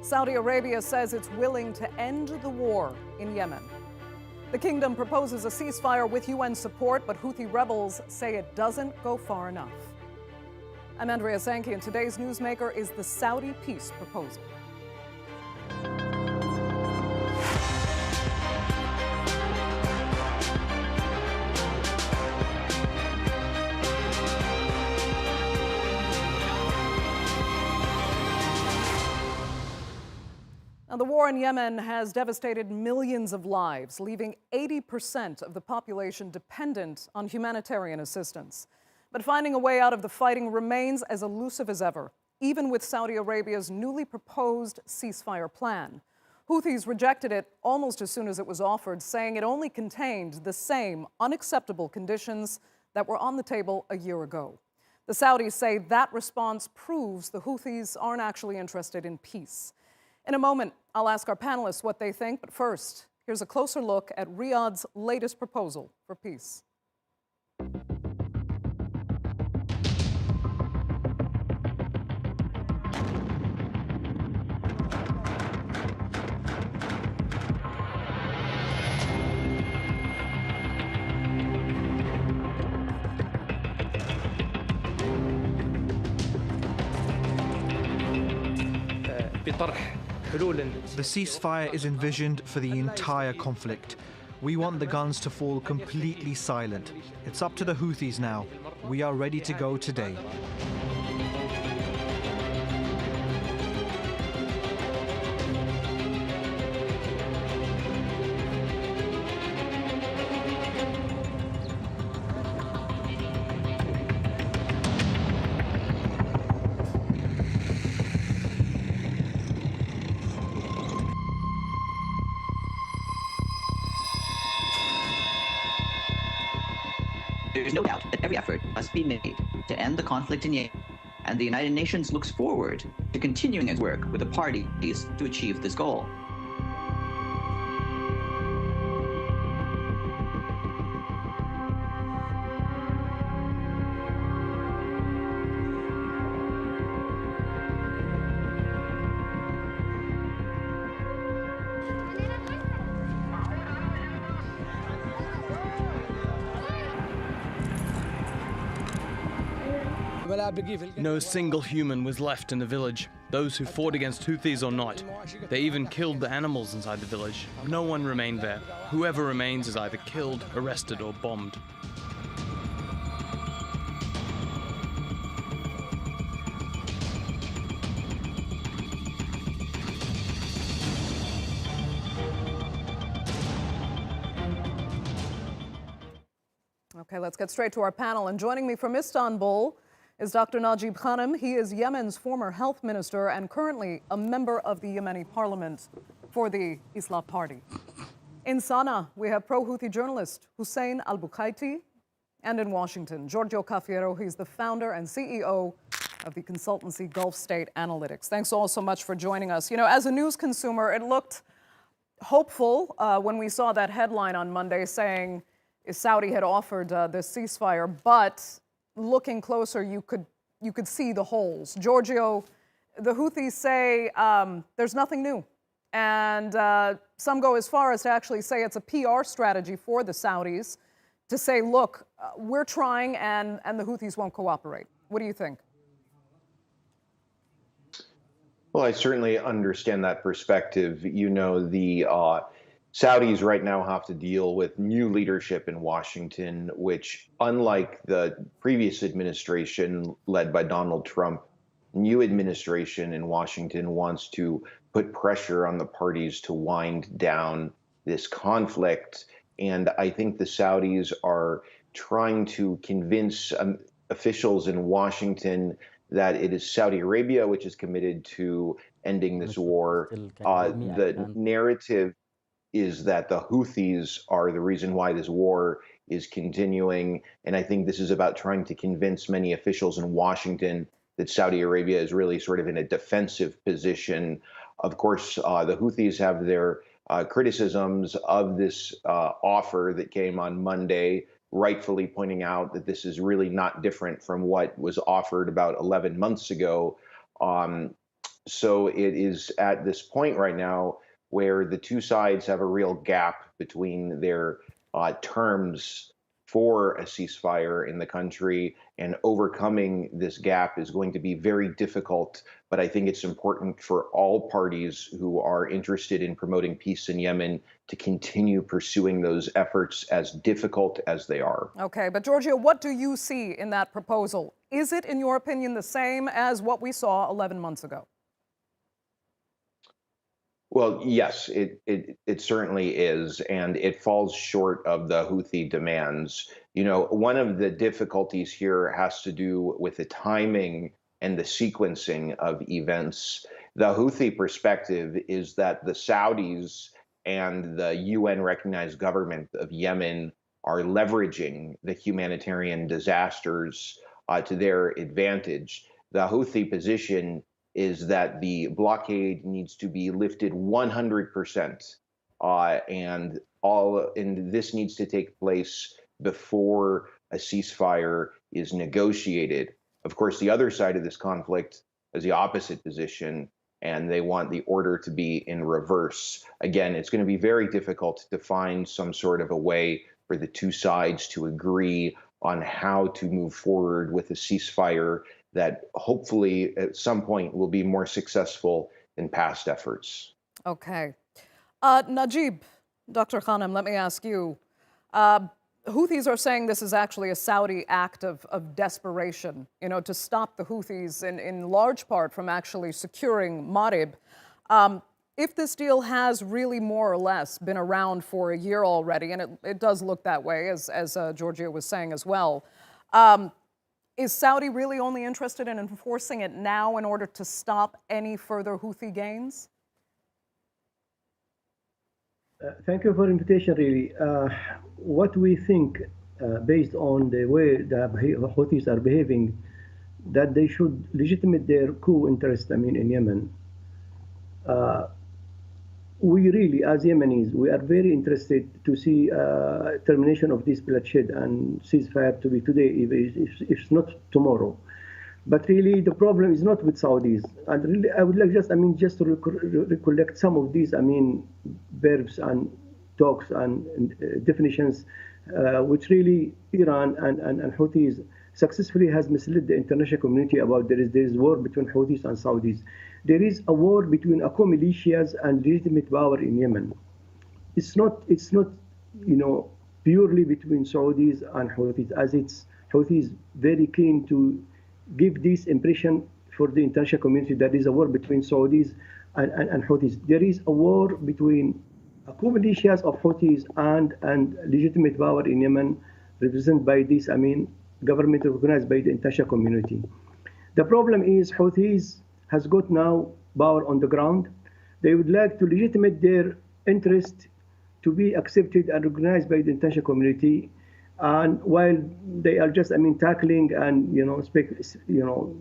Saudi Arabia says it's willing to end the war in Yemen. The kingdom proposes a ceasefire with UN support, but Houthi rebels say it doesn't go far enough. I'm Andrea Sankey, and today's newsmaker is the Saudi peace proposal. Now, the war in Yemen has devastated millions of lives, leaving 80% of the population dependent on humanitarian assistance. But finding a way out of the fighting remains as elusive as ever, even with Saudi Arabia's newly proposed ceasefire plan. Houthis rejected it almost as soon as it was offered, saying it only contained the same unacceptable conditions that were on the table a year ago. The Saudis say that response proves the Houthis aren't actually interested in peace. In a moment, I'll ask our panelists what they think, but first, here's a closer look at Riyadh's latest proposal for peace. The ceasefire is envisioned for the entire conflict. We want the guns to fall completely silent. It's up to the Houthis now. We are ready to go today. There is no doubt that every effort must be made to end the conflict in Yemen, and the United Nations looks forward to continuing its work with the parties to achieve this goal. No single human was left in the village, those who fought against Houthis or not. They even killed the animals inside the village. No one remained there. Whoever remains is either killed, arrested, or bombed. Okay, let's get straight to our panel. And joining me from Istanbul is Dr. Najeeb Ghanem. He is Yemen's former health minister and currently a member of the Yemeni parliament for the Islah Party. In Sana'a, we have pro-Houthi journalist Hussain Albukhaiti. And in Washington, Giorgio Cafiero. He's the founder and CEO of the consultancy Gulf State Analytics. Thanks all so much for joining us. You know, as a news consumer, it looked hopeful when we saw that headline on Monday saying Saudi had offered this ceasefire, but looking closer, you could see the holes. Giorgio, the Houthis say there's nothing new. And some go as far as to actually say it's a PR strategy for the Saudis to say, look, we're trying and the Houthis won't cooperate. What do you think? Well, I certainly understand that perspective. You know, the Saudis right now have to deal with new leadership in Washington, which, unlike the previous administration led by Donald Trump, new administration in Washington wants to put pressure on the parties to wind down this conflict. And I think the Saudis are trying to convince officials in Washington that it is Saudi Arabia which is committed to ending this war. The narrative is that the Houthis are the reason why this war is continuing. And I think this is about trying to convince many officials in Washington that Saudi Arabia is really sort of in a defensive position. Of course, the Houthis have their criticisms of this offer that came on Monday, rightfully pointing out that this is really not different from what was offered about 11 months ago. So it is at this point right now where the two sides have a real gap between their terms for a ceasefire in the country, and overcoming this gap is going to be very difficult. But I think it's important for all parties who are interested in promoting peace in Yemen to continue pursuing those efforts, as difficult as they are. Okay, but Giorgio, what do you see in that proposal? Is it, in your opinion, the same as what we saw 11 months ago? Well, yes, it certainly is, and it falls short of the Houthi demands. You know, one of the difficulties here has to do with the timing and the sequencing of events. The Houthi perspective is that the Saudis and the UN recognized government of Yemen are leveraging the humanitarian disasters to their advantage. The Houthi position is that the blockade needs to be lifted 100%, and this needs to take place before a ceasefire is negotiated. Of course, the other side of this conflict is the opposite position, and they want the order to be in reverse. Again, it's going to be very difficult to find some sort of a way for the two sides to agree on how to move forward with a ceasefire that hopefully at some point will be more successful than past efforts. Okay. Najeeb, Dr. Ghanem, let me ask you. Houthis are saying this is actually a Saudi act of desperation, you know, to stop the Houthis in large part from actually securing Marib. If this deal has really more or less been around for a year already, and it does look that way, as Giorgio was saying as well, is Saudi really only interested in enforcing it now in order to stop any further Houthi gains? Thank you for the invitation, really. What we think, based on the way the Houthis are behaving, that they should legitimate their coup interest, in Yemen. We really, as Yemenis, we are very interested to see termination of this bloodshed and ceasefire to be today, if it's not tomorrow. But really, the problem is not with Saudis. And really, I would like just to recollect some of these, verbs and talks and definitions, which really Iran and Houthis successfully has misled the international community about there is war between Houthis and Saudis. There is a war between Aqa militias and legitimate power in Yemen. It's not purely between Saudis and Houthis, as it's Houthis very keen to give this impression for the international community that there is a war between Saudis and Houthis. There is a war between Aqa militias of Houthis and legitimate power in Yemen, represented by this, government recognized by the international community. The problem is Houthis has got now power on the ground. They would like to legitimate their interest to be accepted and recognized by the international community. And while they are just, tackling and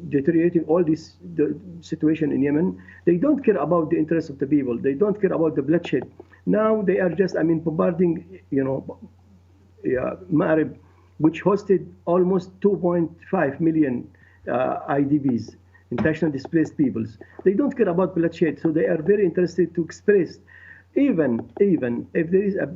deteriorating all this the situation in Yemen, they don't care about the interests of the people. They don't care about the bloodshed. Now they are just, bombarding, Marib, which hosted almost 2.5 million IDPs, international displaced peoples. They don't care about bloodshed, so they are very interested to express, even if there is a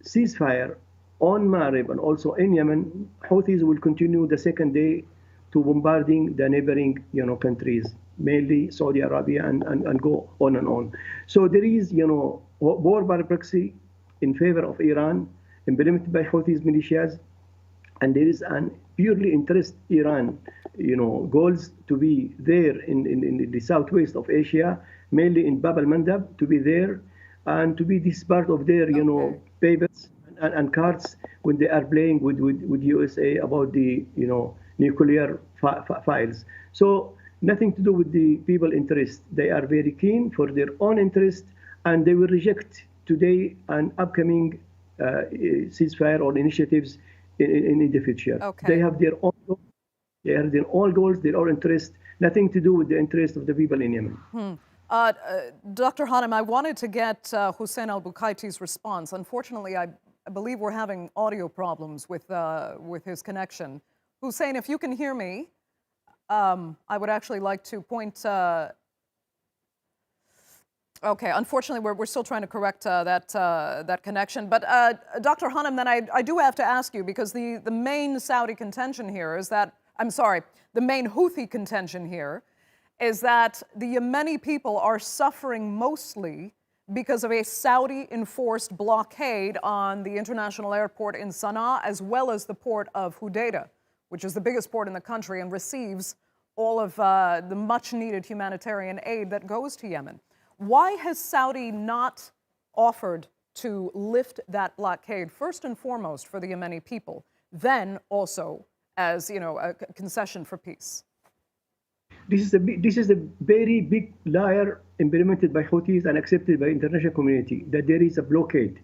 ceasefire on Marib and also in Yemen, Houthis will continue the second day to bombarding the neighboring countries, mainly Saudi Arabia, and go on and on. So there is war by proxy in favor of Iran, implemented by Houthis militias, and there is an purely interest Iran goals to be there in the southwest of Asia, mainly in Bab al-Mandab, to be there and to be this part of their papers and cards when they are playing with USA about the nuclear files. So nothing to do with the people interest. They are very keen for their own interest, and they will reject today an upcoming ceasefire or initiatives in the future. Okay. They have their own goals. They have their own goals, their own interest, nothing to do with the interest of the people in Yemen. Dr. Ghanem, I wanted to get Hussain Albukhaiti's response. Unfortunately, I believe we're having audio problems with his connection. Hussain, if you can hear me, I would actually like to point Okay, unfortunately, we're still trying to correct that connection. But Dr. Ghanem, then I do have to ask you, because the main Saudi contention here is that, I'm sorry, the main Houthi contention here is that the Yemeni people are suffering mostly because of a Saudi-enforced blockade on the international airport in Sana'a, as well as the port of Hodeidah, which is the biggest port in the country and receives all of the much-needed humanitarian aid that goes to Yemen. Why has Saudi not offered to lift that blockade, first and foremost for the Yemeni people, then also as, you know, a concession for peace? This is a very big liar implemented by Houthis and accepted by the international community, that there is a blockade.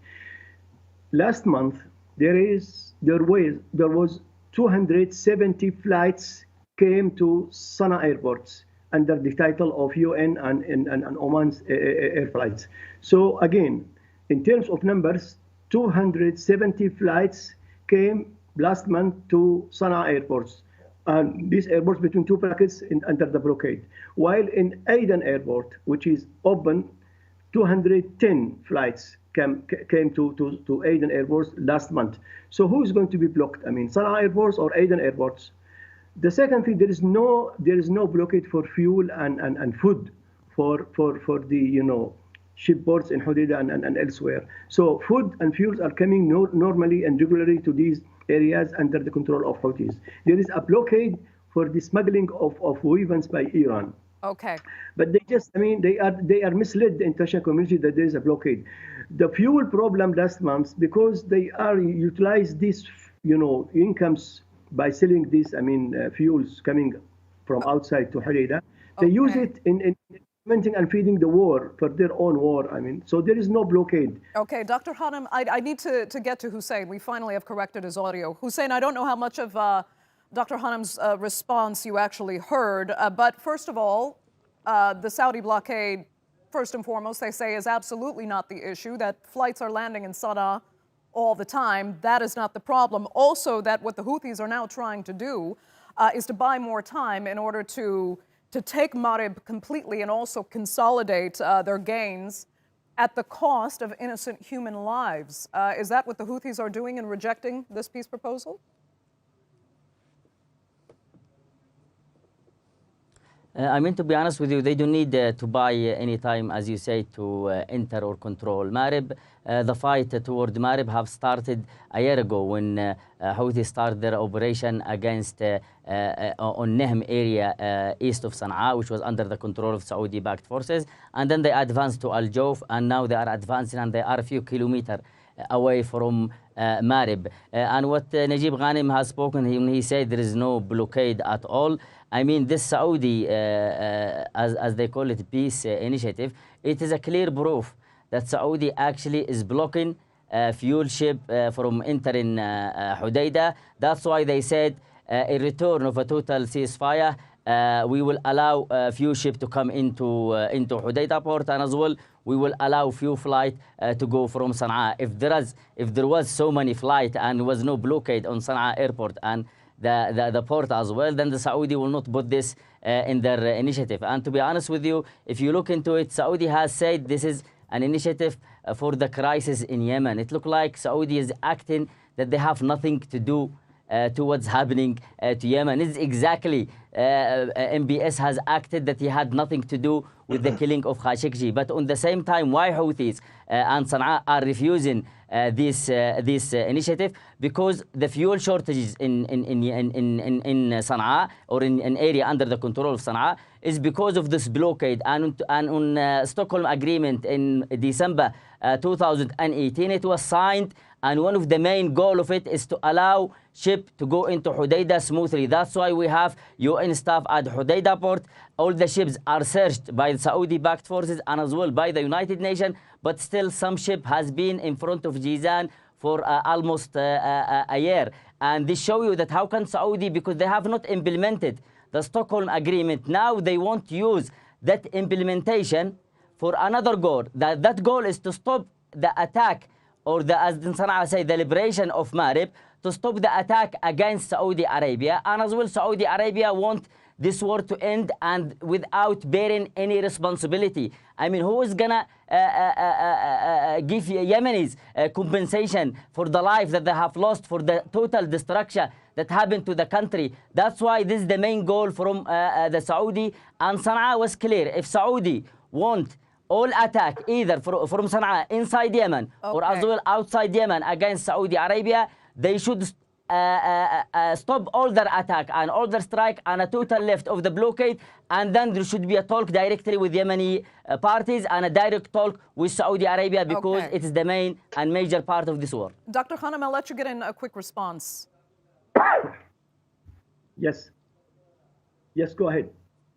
Last month, there was 270 flights came to Sana'a airports under the title of UN and Oman's air flights. So again, in terms of numbers, 270 flights came last month to Sana'a airports. And these airports between two brackets under the blockade. While in Aden airport, which is open, 210 flights came to Aden airports last month. So who is going to be blocked? I mean, Sana'a airports or Aden airports? The second thing, there is no blockade for fuel and food for the shipports in Hodeidah and elsewhere. So food and fuels are coming normally and regularly to these areas under the control of Houthis. There is a blockade for the smuggling of weapons by Iran. Okay. But they are misled the international community that there is a blockade. The fuel problem last month, because they are utilize these incomes by selling these fuels coming from outside to Hodeidah. They use it in implementing and feeding the war for their own war. So there is no blockade. Okay, Dr. Ghanem, I need to get to Hussein. We finally have corrected his audio. Hussein, I don't know how much of Dr. Ghanem's response you actually heard, but first of all, the Saudi blockade, first and foremost, they say is absolutely not the issue, that flights are landing in Sana'a all the time. That is not the problem. Also, that what the Houthis are now trying to do is to buy more time in order to take Marib completely and also consolidate their gains at the cost of innocent human lives. Is that what the Houthis are doing in rejecting this peace proposal? To be honest with you, they don't need to buy any time, as you say, to enter or control Marib. The fight toward Marib have started a year ago when Houthis started their operation against on Nehm area east of Sana'a, which was under the control of Saudi-backed forces. And then they advanced to Al Jawf, and now they are advancing, and they are a few kilometers away from Marib. And what Najeeb Ghanem has spoken, he said there is no blockade at all. This Saudi, as they call it, peace initiative, it is a clear proof that Saudi actually is blocking fuel ship from entering Hodeidah. That's why they said in return of a total ceasefire, we will allow few ship to come into Hodeidah port, and as well we will allow few flight to go from Sana'a. If there was so many flight and was no blockade on Sana'a airport and the port as well, then the Saudi will not put this in their initiative. And to be honest with you, if you look into it, Saudi has said this is an initiative for the crisis in Yemen. It looks like Saudi is acting that they have nothing to do to what's happening to Yemen. It's exactly MBS has acted that he had nothing to do with the killing of Khashoggi. But on the same time, why Houthis and Sana'a are refusing this initiative? Because the fuel shortages in Sana'a, or in area under the control of Sana'a, is because of this blockade. And on Stockholm Agreement in December 2018, it was signed, and one of the main goal of it is to allow ship to go into Hodeidah smoothly. That's why we have UN staff at Hodeidah port. All the ships are searched by the Saudi-backed forces and as well by the United Nations, but still some ship has been in front of Jizan for almost a year. And this show you that how can Saudi, because they have not implemented the Stockholm Agreement, now they want to use that implementation for another goal. That goal is to stop the attack, or as in Sana'a say, the liberation of Marib, to stop the attack against Saudi Arabia. And as well, Saudi Arabia want this war to end and without bearing any responsibility. I mean, who is gonna give Yemenis compensation for the life that they have lost, for the total destruction that happened to the country? That's why this is the main goal from the Saudi. And Sana'a was clear. If Saudi want all attack either from Sana'a inside Yemen or as well outside Yemen against Saudi Arabia, they should stop all their attack and all their strike and a total lift of the blockade, and then there should be a talk directly with Yemeni parties and a direct talk with Saudi Arabia, because it is the main and major part of this war. Dr. Ghanem, I'll let you get in a quick response. Yes. Yes, go ahead.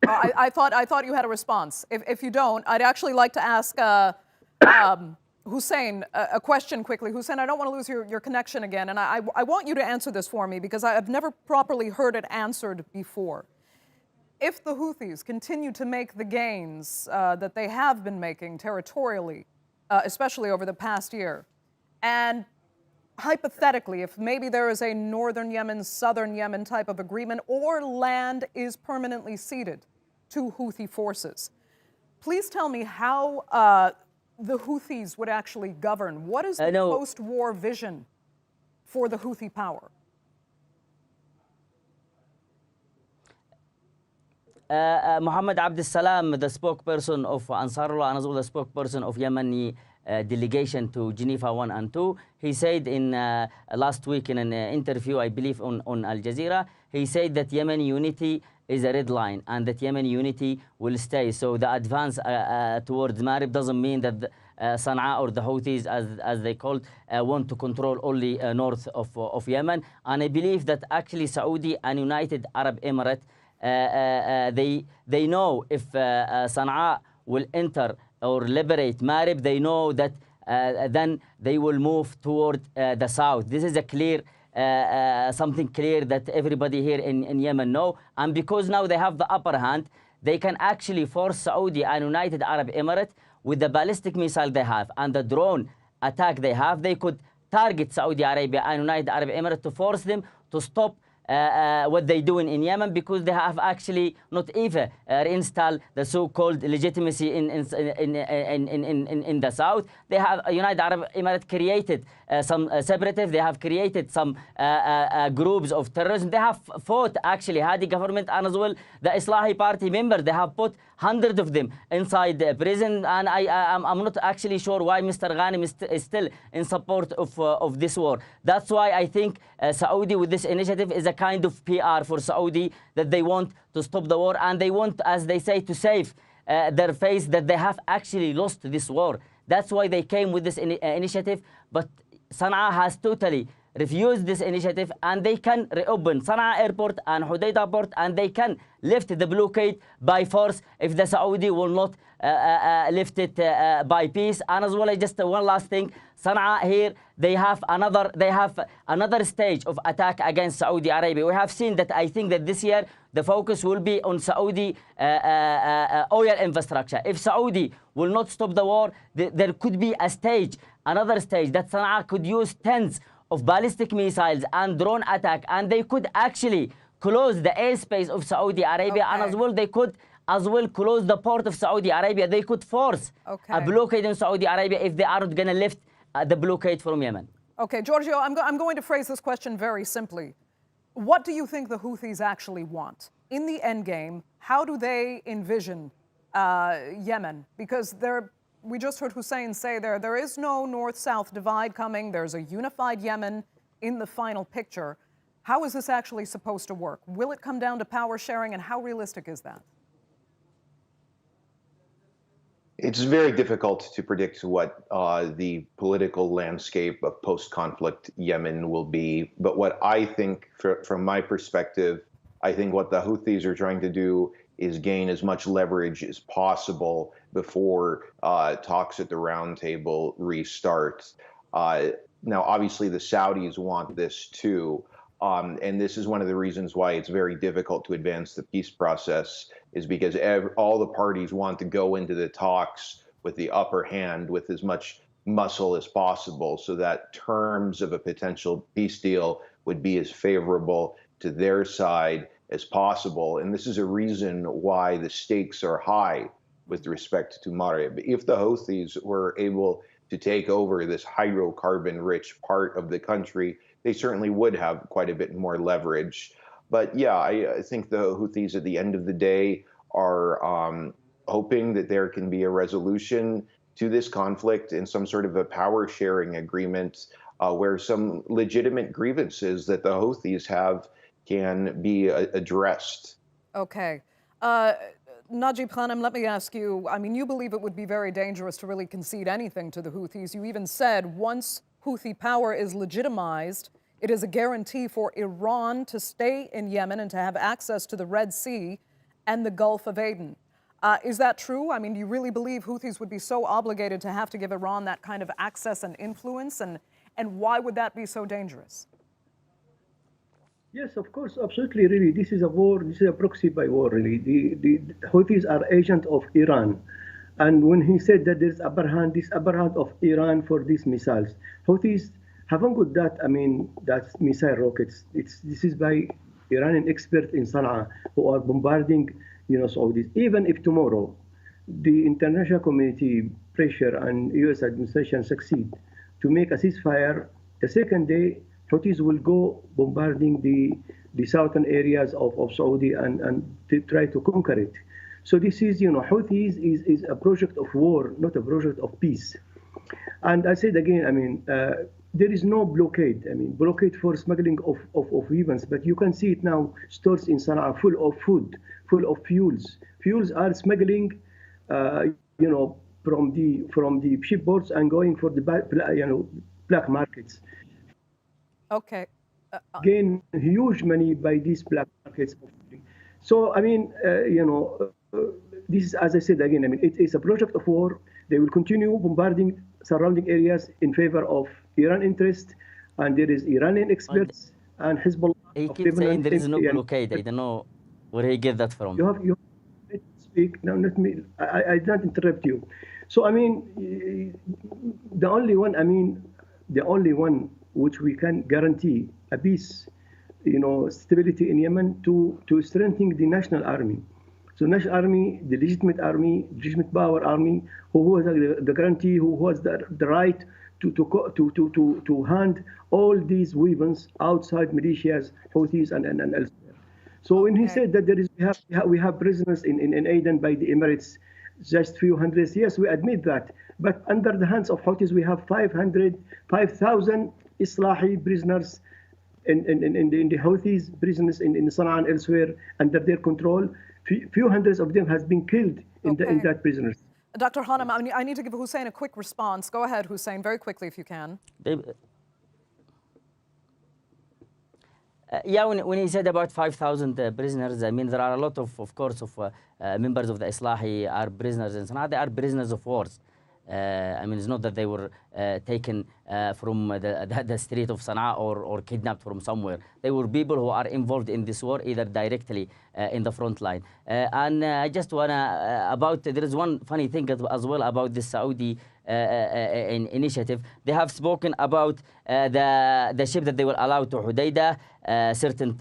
I thought you had a response. If you don't, I'd actually like to ask Hussein a question quickly. Hussein, I don't want to lose your connection again, and I want you to answer this for me because I've never properly heard it answered before. If the Houthis continue to make the gains that they have been making territorially, especially over the past year, and hypothetically, if maybe there is a northern Yemen, southern Yemen type of agreement, or land is permanently ceded to Houthi forces, please tell me how the Houthis would actually govern. What is the post-war vision for the Houthi power? Mohammed Abdel Salam, the spokesperson of Ansarullah and as well the spokesperson of Yemeni delegation to Geneva 1 and 2, he said in last week in an interview, I believe on Al Jazeera, he said that Yemeni unity is a red line and that Yemeni unity will stay. So the advance towards Marib doesn't mean that Sana'a or the Houthis, as they called, want to control only north of Yemen. And I believe that actually Saudi and United Arab Emirates, they know if Sana'a will enter or liberate Marib, they know that then they will move toward the south. This is a clear, something clear that everybody here in Yemen know. And because now they have the upper hand, they can actually force Saudi and United Arab Emirates with the ballistic missile they have and the drone attack they have. They could target Saudi Arabia and United Arab Emirates to force them to stop what they're doing in Yemen, because they have actually not even reinstalled the so-called legitimacy in the south. They have United Arab Emirates created some separatists. They have created some groups of terrorism. They have fought actually Hadi government and as well the Islahi party members. They have put hundreds of them inside the prison, and I'm not actually sure why Mr. Ghanem is still in support of this war. That's why I think Saudi with this initiative is a kind of PR for Saudi, that they want to stop the war and they want, as they say, to save their face that they have actually lost this war. That's why they came with this initiative. But Sana'a has totally refused this initiative, and they can reopen Sana'a airport and Hodeidah port, and they can lift the blockade by force if the Saudi will not lift it by peace. And as well, just one last thing, Sana'a here, they have another stage of attack against Saudi Arabia. We have seen that. I think that this year the focus will be on Saudi oil infrastructure. If Saudi will not stop the war, there could be a stage, another stage, that Sana'a could use tens of ballistic missiles and drone attack, and they could actually close the airspace of Saudi Arabia, and as well they could close the port of Saudi Arabia. They could force a blockade in Saudi Arabia if they are not going to lift the blockade from Yemen. Okay, Giorgio, I'm going to phrase this question very simply. What do you think the Houthis actually want? In the end game, how do they envision Yemen? Because we just heard Hussein say there is no north-south divide coming. There's a unified Yemen in the final picture. How is this actually supposed to work? Will it come down to power sharing, and how realistic is that? It's very difficult to predict what the political landscape of post-conflict Yemen will be. But what I think, from my perspective, I think what the Houthis are trying to do is gain as much leverage as possible before talks at the round table restart. Now, obviously, the Saudis want this too. And this is one of the reasons why it's very difficult to advance the peace process, is because all the parties want to go into the talks with the upper hand with as much muscle as possible, so that terms of a potential peace deal would be as favorable to their side as possible. And this is a reason why the stakes are high with respect to Marib. If the Houthis were able to take over this hydrocarbon-rich part of the country, they certainly would have quite a bit more leverage. But yeah, I think the Houthis at the end of the day are hoping that there can be a resolution to this conflict in some sort of a power-sharing agreement where some legitimate grievances that the Houthis have can be addressed. Okay. Najeeb Ghanem, let me ask you, I mean, you believe it would be very dangerous to really concede anything to the Houthis. You even said once Houthi power is legitimized, it is a guarantee for Iran to stay in Yemen and to have access to the Red Sea and the Gulf of Aden. Is that true? I mean, do you really believe Houthis would be so obligated to have to give Iran that kind of access and influence? And why would that be so dangerous? Yes, of course, absolutely, really. This is a war, this is a proxy by war, really. The Houthis are agent of Iran. And when he said that there's this upper hand of Iran for these missiles, Houthis haven't got that, I mean, that's missile rockets. This is by Iranian experts in Sana'a who are bombarding, Saudis. Even if tomorrow the international community pressure and U.S. administration succeed to make a ceasefire, the second day, Houthis will go bombarding the southern areas of Saudi and to try to conquer it. So this is, Houthis is a project of war, not a project of peace. And I said again, I mean, there is no blockade. I mean, blockade for smuggling of weapons, but you can see it now, stores in Sana'a full of food, full of fuels. Fuels are smuggling, from the shipboards and going for the, black markets. Okay. Gain huge money by these black markets. So, I mean, this is, as I said again, I mean, it is a project of war. They will continue bombarding surrounding areas in favor of Iran interest, and there is Iranian experts and Hezbollah. He keeps saying there is no blockade. I don't know where he get that from. You have to speak. No, not me. I did not interrupt you. So, I mean, the only one which we can guarantee a peace, stability in Yemen to strengthen the national army. So national army, the legitimate power army, who has the guarantee, who has the right to hand all these weapons outside militias, Houthis and elsewhere. So when he said that we have prisoners in Aden by the Emirates, just few hundreds, yes, we admit that. But under the hands of Houthis, we have 5,000 Islahi prisoners in the Houthis, prisoners in Sana'a and elsewhere under their control. Few hundreds of them has been killed in that prisoners. Dr. Ghanem, I need to give Hussein a quick response. Go ahead, Hussein, very quickly if you can. Yeah, when he said about 5,000 prisoners, I mean, there are a lot of course, of members of the Islahi are prisoners in Sana'a. They are prisoners of wars. I mean, it's not that they were taken from the street of Sana'a or kidnapped from somewhere. They were people who are involved in this war, either directly in the front line. And I just want to, there is one funny thing as well about this Saudi initiative. They have spoken about the ship that they will allow to Hudaydah, certain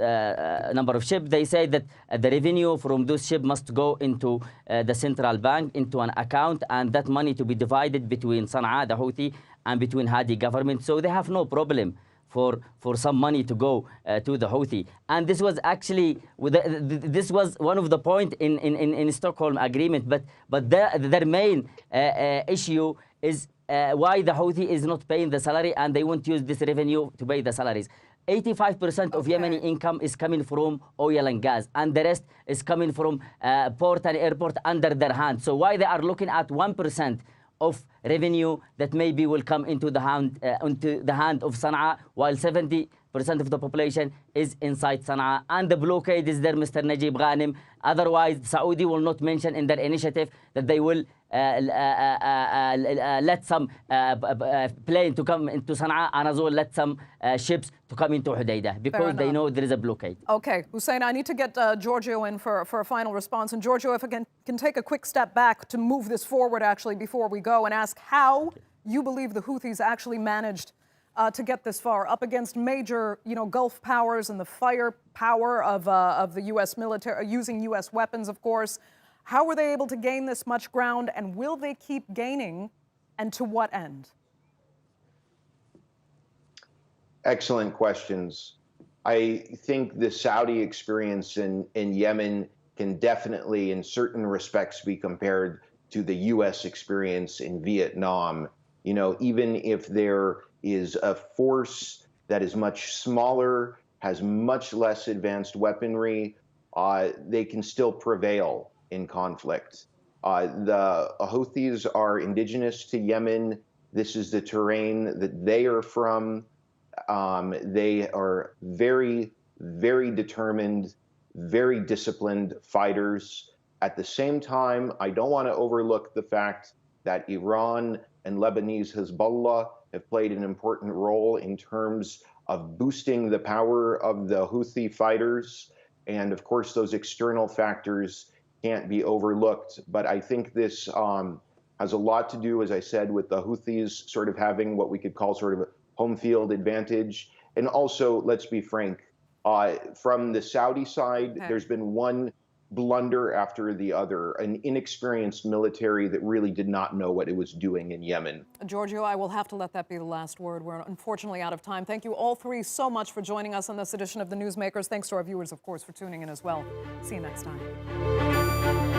number of ships. They say that the revenue from those ships must go into the central bank, into an account, and that money to be divided between Sana'a, the Houthi, and between Hadi government. So they have no problem for some money to go to the Houthi. And this was actually, this was one of the point in Stockholm agreement, but their main issue is why the Houthi is not paying the salary, and they won't use this revenue to pay the salaries. 85% of Yemeni income is coming from oil and gas, and the rest is coming from port and airport under their hand. So why they are looking at 1% of revenue that maybe will come into the hand of Sana'a, while 70% of the population is inside Sana'a, and the blockade is there, Mr. Najeeb Ghanem. Otherwise, Saudi will not mention in their initiative that they will let some plane to come into Sana'a, and as well let some ships to come into Hudaydah, because they know there is a blockade. Okay, Hussein, I need to get Giorgio in for a final response. And Giorgio, if I can take a quick step back to move this forward, actually, before we go, and ask how you believe the Houthis actually managed to get this far, up against major, Gulf powers and the firepower of the U.S. military, using U.S. weapons, of course. How were they able to gain this much ground, and will they keep gaining, and to what end? Excellent questions. I think the Saudi experience in Yemen can definitely, in certain respects, be compared to the U.S. experience in Vietnam. Even if there is a force that is much smaller, has much less advanced weaponry, they can still prevail in conflict. The Houthis are indigenous to Yemen. This is the terrain that they are from. They are very, very determined, very disciplined fighters. At the same time, I don't want to overlook the fact that Iran and Lebanese Hezbollah have played an important role in terms of boosting the power of the Houthi fighters. And of course, those external factors can't be overlooked. But I think this has a lot to do, as I said, with the Houthis sort of having what we could call sort of a home field advantage. And also, let's be frank, from the Saudi side, there's been one blunder after the other, an inexperienced military that really did not know what it was doing in Yemen. Giorgio, I will have to let that be the last word. We're unfortunately out of time. Thank you all three so much for joining us on this edition of The Newsmakers. Thanks to our viewers, of course, for tuning in as well. See you next time.